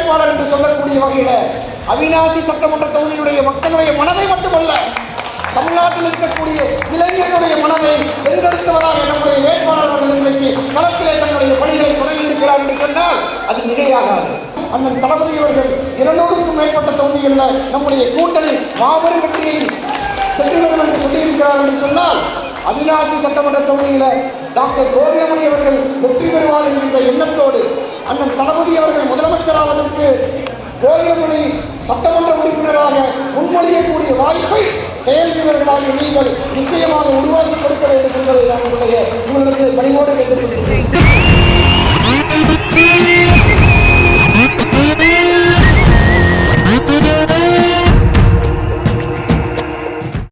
வேட்பாளர் என்று சொல்லக்கூடிய வகையில் அவிநாசி சட்டமன்ற தொகுதியுடைய மக்களுடைய மனதை மட்டுமல்ல, தமிழ்நாட்டில் இருக்கக்கூடிய இளைஞர்களுடைய மனதை வென்றெடுத்தவராக நம்முடைய வேட்பாளர்கள் இன்றைக்கு களத்திலே தன்னுடைய பணிகளை தொடங்கியிருக்கிறார் என்று சொன்னால் அது மிகையாகாது. அண்ணன் தளபதி அவர்கள் 200க்கும் மேற்பட்ட தொகுதிகளில் நம்முடைய கூட்டணி மாபெரும் வெற்றியை பெற்று வரும் என்று சொல்லியிருக்கிறார் என்று சொன்னால், அவிநாசி சட்டமன்ற தொகுதியில் டாக்டர் கோவிந்தமணி அவர்கள் வெற்றி பெறுவார் என்கின்ற எண்ணத்தோடு அண்ணன் தளபதி அவர்கள் முதலமைச்சராவதற்கு கோவிந்தமணி சட்டமன்ற உறுப்பினராக முன்மொழியக்கூடிய வாய்ப்பை செயல் வீரர்களாக நீங்கள் நிச்சயமாக உருவாக்கி கொடுக்க வேண்டும் என்பதை நான் உங்களிடத்தில் பணிவோடு கேட்டுக்கொள்கிறேன்.